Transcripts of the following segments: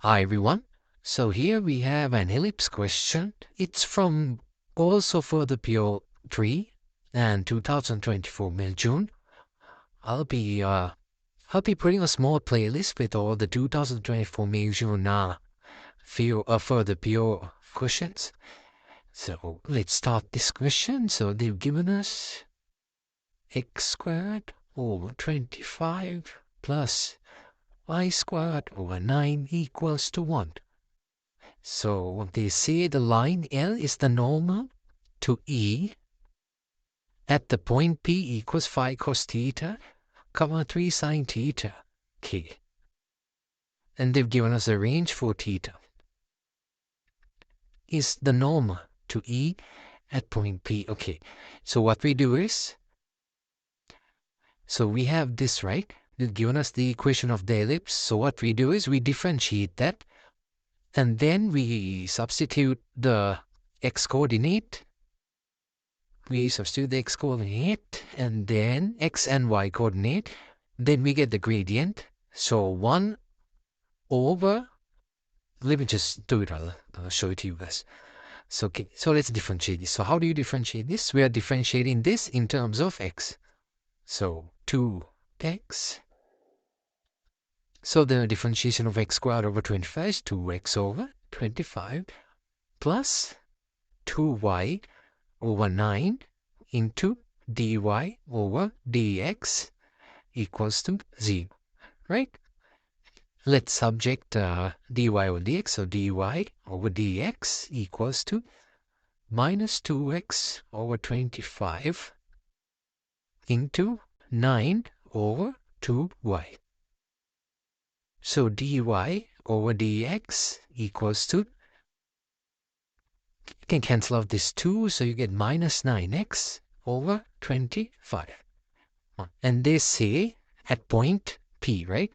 Hi everyone. So here we have an ellipse question. It's from also for the PO3 and 2024 May-June. I'll be putting a small playlist with all the 2024 May-June for the PO questions. So let's start this question. So they've given us x squared over 25 plus y squared over 9 equals to 1. So they say the line L is the normal to E at the point P equals 5 cos theta, 3 sin theta, K. And they've given us a range for theta. Is the normal to E at point P. Okay, so what we do is, so we have this, right? They've given us the equation of the ellipse. So what we do is we differentiate that. And then we substitute the x-coordinate. We substitute the x-coordinate and then x and y-coordinate. Then we get the gradient. So 1 over, let me just do it. I'll show it to you guys. So, okay, so let's differentiate this. So how do you differentiate this? We are differentiating this in terms of x. So 2x. So the differentiation of x squared over 25 is 2x over 25 plus 2y over 9 into dy over dx equals to 0, right? Let's subject dy over dx, so dy over dx equals to minus 2x over 25 into 9 over 2y. So dy over dx equals to, you can cancel out this 2, so you get minus 9x over 25. And they say at point P, right?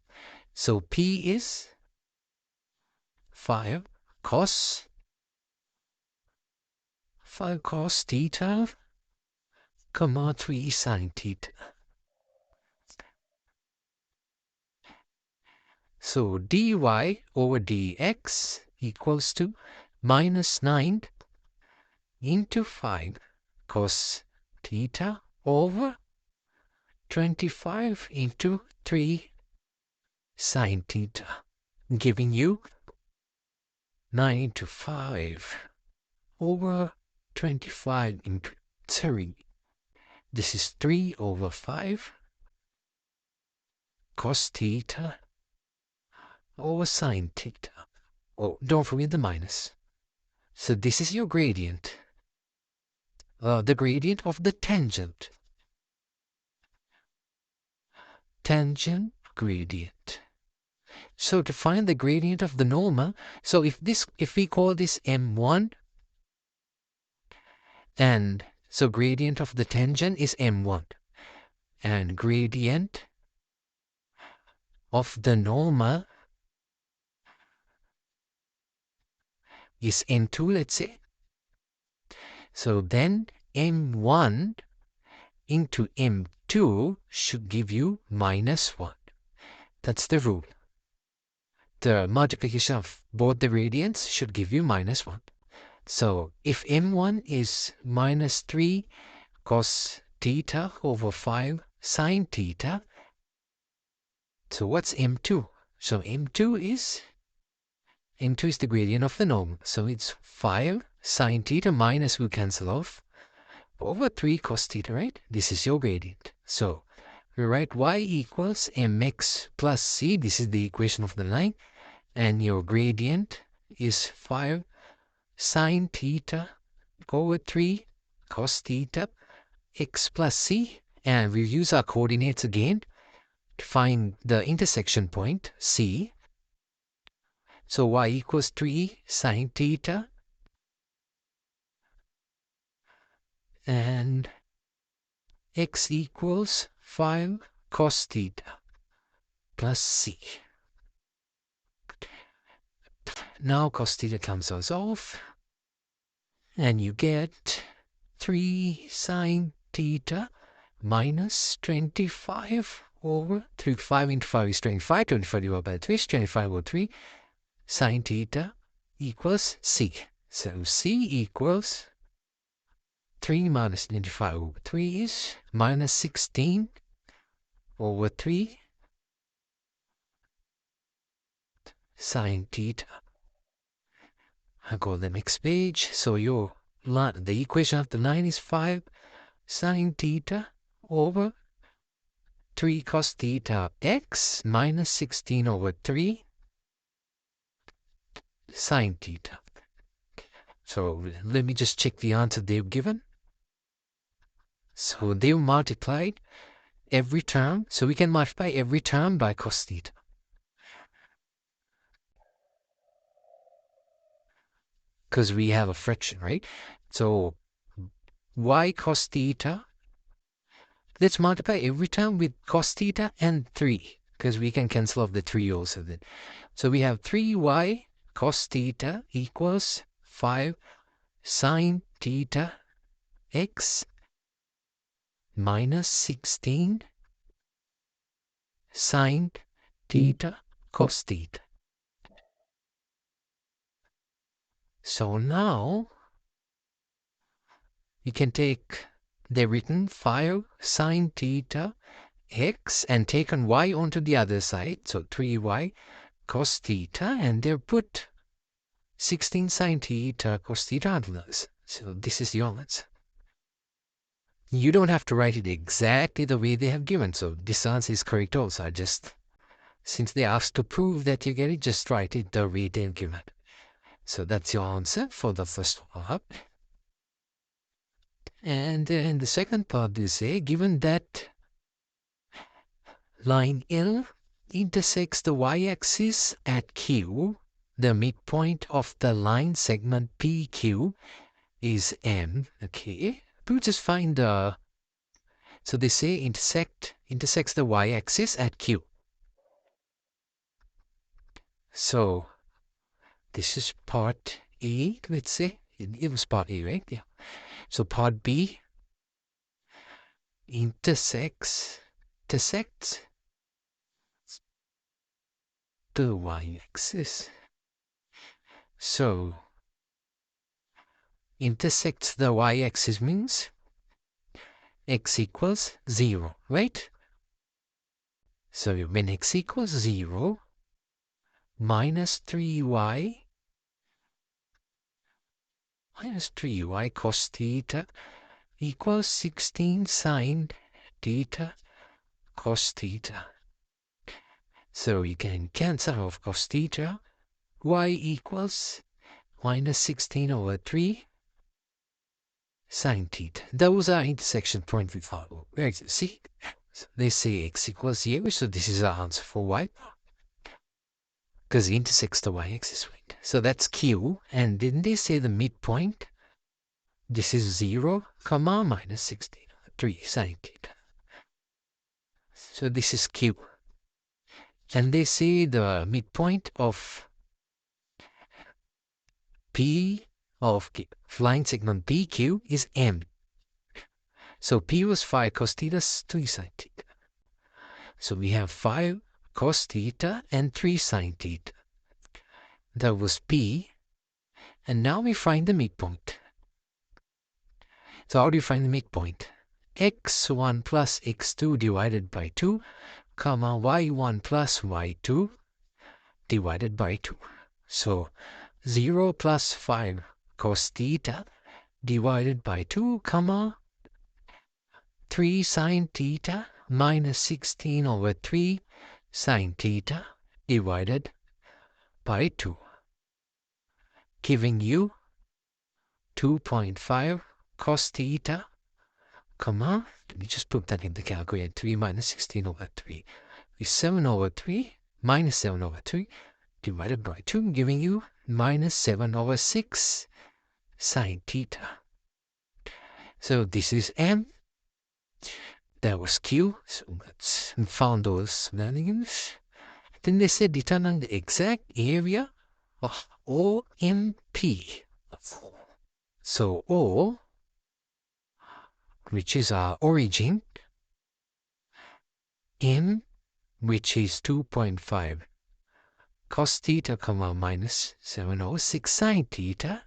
So P is 5 cos theta, 3 sin theta. So dy over dx equals to minus 9 into 5 cos theta over 25 into 3 sin theta, giving you 9 into 5 over 25 into 3. This is 3 over 5 cos theta over sin theta. Oh, don't forget the minus. So this is your gradient. The gradient of the tangent. Tangent gradient. So to find the gradient of the normal, so if we call this m1, and so gradient of the tangent is m1, and gradient of the normal is m2, let's say. So then m1 into m2 should give you minus 1. That's the rule. The multiplication of both the gradients should give you minus 1. So if m1 is minus 3 cos theta over 5 sin theta, so what's m2? So m2 is the gradient of the normal. So it's 5 sin theta minus, will cancel off, over 3 cos theta, right? This is your gradient. So we write y equals mx plus c. This is the equation of the line. And your gradient is 5 sin theta over 3 cos theta x plus c. And we use our coordinates again to find the intersection point c. So y equals 3 sin theta and x equals 5 cos theta plus c. Now cos theta cancels off, and you get 3 sin theta minus 25 over 3. 5 into 5 is 25. 25 divided by 3 is 25 over 3. sine theta equals C. So C equals 3 minus 95 over 3 is minus 16 over 3 sine theta. I go to the next page. So your line, the equation of the line is 5 sine theta over 3 cos theta x minus 16 over 3 sine theta. So let me just check the answer they've given. So they've multiplied every term. So we can multiply every term by cos theta. Because we have a fraction, right? So y cos theta, let's multiply every term with cos theta and 3, because we can cancel off the 3 also then. So we have 3y cos theta equals 5 sine theta x minus 16 sine theta cos theta. So now you can take the written 5 sine theta x and take on y onto the other side. So 3y cos theta, and they put 16 sine theta cos theta on this. So this is the answer. You don't have to write it exactly the way they have given. So this answer is correct also. I just, since they asked to prove that you get it, just write it the way they've given. So that's your answer for the first part. And in the second part, they say, given that line L intersects the y-axis at Q, the midpoint of the line segment PQ is M. Okay, we'll just find the, so they say intersects the y-axis at Q. So this is part A, let's say. It was part A, right? Yeah. So part B intersects the y-axis. So intersects the y-axis means x equals 0, right? So when x equals 0, minus 3y cos theta equals 16 sine theta cos theta. So you can cancel off cos theta. Y equals minus 16 over 3 sine theta. Those are intersection point we follow. Where is it? See? So they say x equals 0, so this is our answer for y. Because it intersects the y-axis, right? So that's Q. And didn't they say the midpoint? This is 0, comma, minus 16 over 3 sine theta. So this is Q. And they say the midpoint of P of line segment PQ is M. So P was 5 cos theta, 3 sine theta. So we have 5 cos theta and 3 sine theta. That was P. And now we find the midpoint. So how do you find the midpoint? x1 plus x2 divided by 2, comma, y1 plus y2 divided by 2. So 0 plus 5 cos theta divided by 2, comma, 3 sine theta minus 16 over 3 sine theta divided by 2, giving you 2.5 cos theta, comma, let me just put that in the calculator, 3 minus 16 over 3 is 7 over 3 minus 7 over 3 divided by 2, giving you minus 7 over 6 sine theta. So this is M. That was Q. So let's found those values. Then they said determine the exact area of OMP. So O, which is our origin, M, which is 2.5 cos theta, comma, minus 706 sine theta,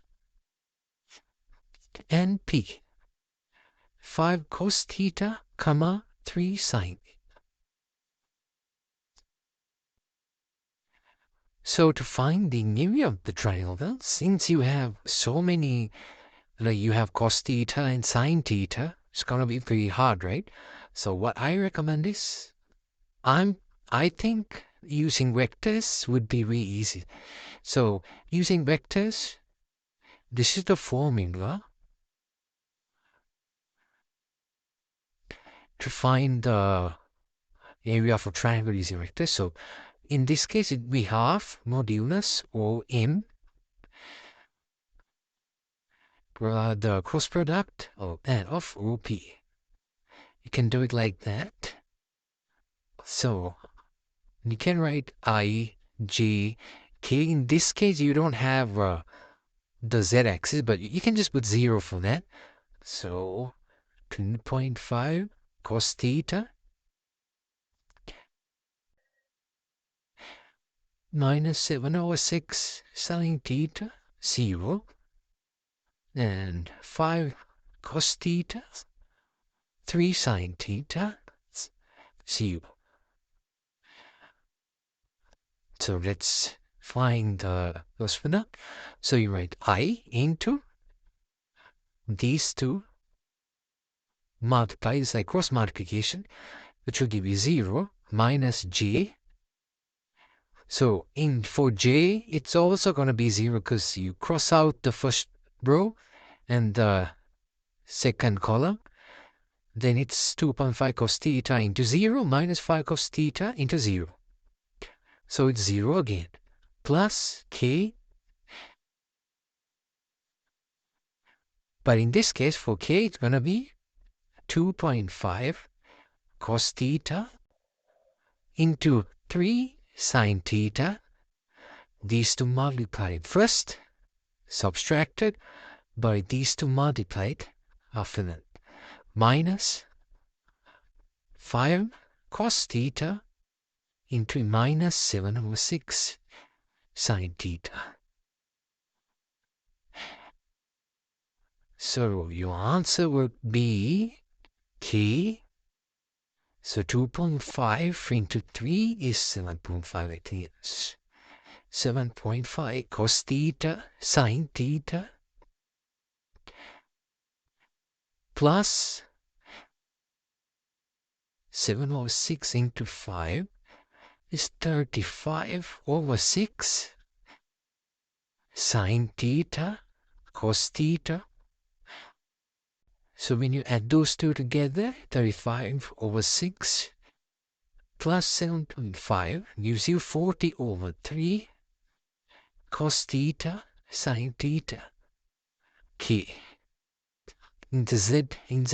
and P. 5 cos theta, comma, 3 sine. So to find the area of the triangle, since you have so many, like you have cos theta and sine theta, it's gonna be pretty hard, right? So what I recommend is, I think using vectors would be really easy. So using vectors, this is the formula to find the area of a triangle using vectors. So in this case, it we have modulus OM, the cross product of OP. You can do it like that. So you can write I, J, K. In this case, you don't have the z-axis, but you can just put 0 for that. So 2.5 cos theta minus 706 sine theta, 0, and 5 cos theta, 3 sine theta, 0. So let's find the cross product. So you write I into these two, multiply, it's like cross multiplication, which will give you 0 minus j. So for j, it's also going to be 0 because you cross out the first row and the second column. Then it's 2.5 cos theta into 0 minus 5 cos theta into 0. So it's 0 again. Plus k. But in this case, for k, it's going to be 2.5 cos theta into 3 sine theta. These two multiplied first, subtracted by these two multiplied after that, minus 5 cos theta into minus 7/6 sine theta. So your answer would be K. So 2.5 into 3 is 7.5, it is 7.5 cos theta sine theta plus 7/6 into 5 is 35/6 sine theta cos theta. So when you add those two together, 35/6 plus 7.5 gives you 40/3 cos theta sine theta k in the z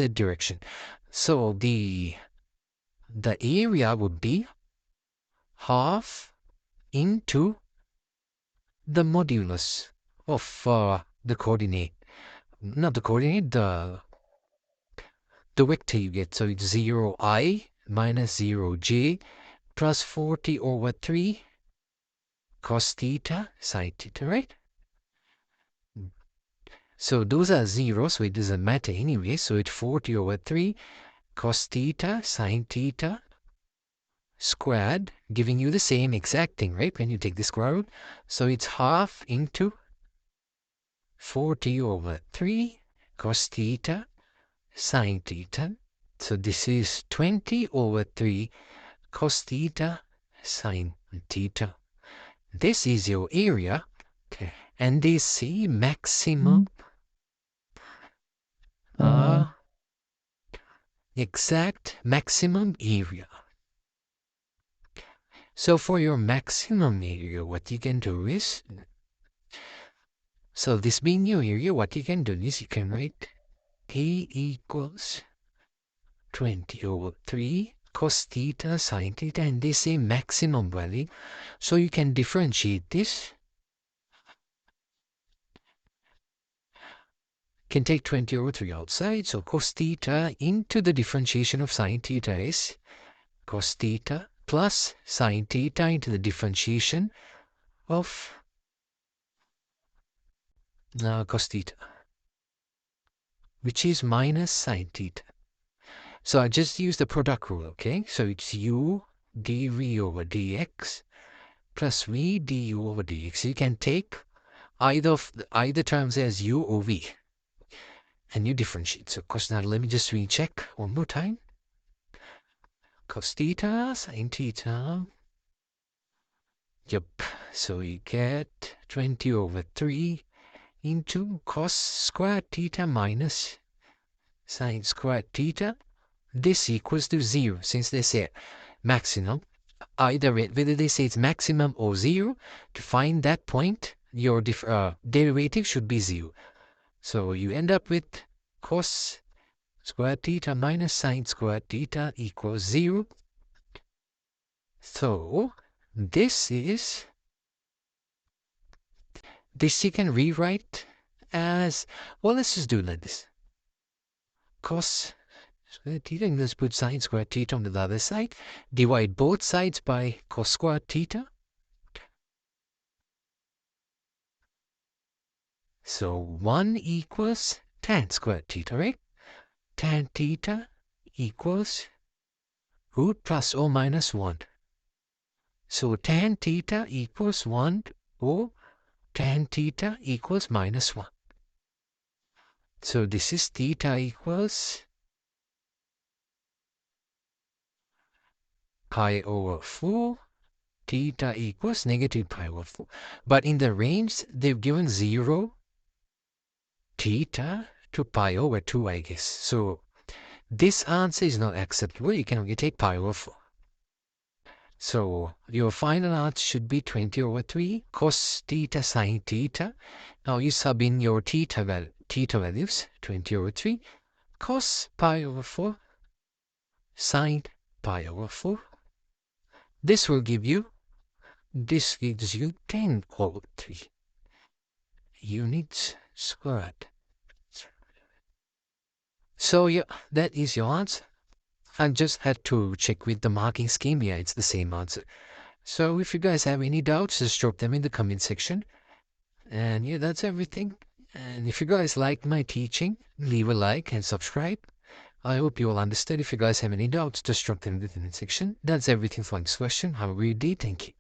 direction. So the area would be half into the modulus of the coordinate, not the coordinate, the vector you get. So it's 0i minus 0j plus 40/3 cos theta sine theta, right? So those are zeros, so it doesn't matter anyway. So it's 40/3 cos theta sine theta squared, giving you the same exact thing, right? When you take the square root. So it's half into 40/3 cos theta sine theta. So this is 20/3 cos theta sine theta. This is your area. Okay. And this is maximum exact maximum area. So for your maximum area, what you can do is, so this being your area, what you can do is you can write A equals 20/3 cos theta sine theta, and this is a maximum value. So you can differentiate this. Can take 20/3 outside, so cos theta into the differentiation of sine theta is cos theta plus sine theta into the differentiation of cos theta, which is minus sine theta. So I just use the product rule, okay? So it's u dv over dx plus v du over dx. You can take either terms as u or v, and you differentiate. So cos, now let me just recheck one more time. Cos theta sine theta. Yep. So you get 20 over 3 into cos squared theta minus sine squared theta. This equals to 0, since they say maximum. Either whether they say it's maximum or 0, to find that point, your derivative should be 0. So you end up with cos squared theta minus sine squared theta equals 0. So this you can rewrite as, well, let's just do it like this. Cos squared theta, and let's put sine squared theta on the other side. Divide both sides by cos squared theta. So 1 equals tan squared theta, right? Tan theta equals root plus or minus 1. So tan theta equals 1 or tan theta equals minus 1. So this is theta equals pi over 4. Theta equals negative pi over 4. But in the range, they've given 0 theta to pi over 2, I guess. So this answer is not acceptable. You can only take pi over 4. So your final answer should be 20 over 3 cos theta sine theta. Now you sub in your theta values, 20 over 3 cos pi over 4 sine pi over 4. This gives you 10 over 3 units squared. So yeah, that is your answer. I just had to check with the marking scheme. Yeah, it's the same answer. So if you guys have any doubts, just drop them in the comment section. And yeah, that's everything. And if you guys like my teaching, leave a like and subscribe. I hope you all understood. If you guys have any doubts, just drop them in the comment section. That's everything for this question. Have a great day. Thank you.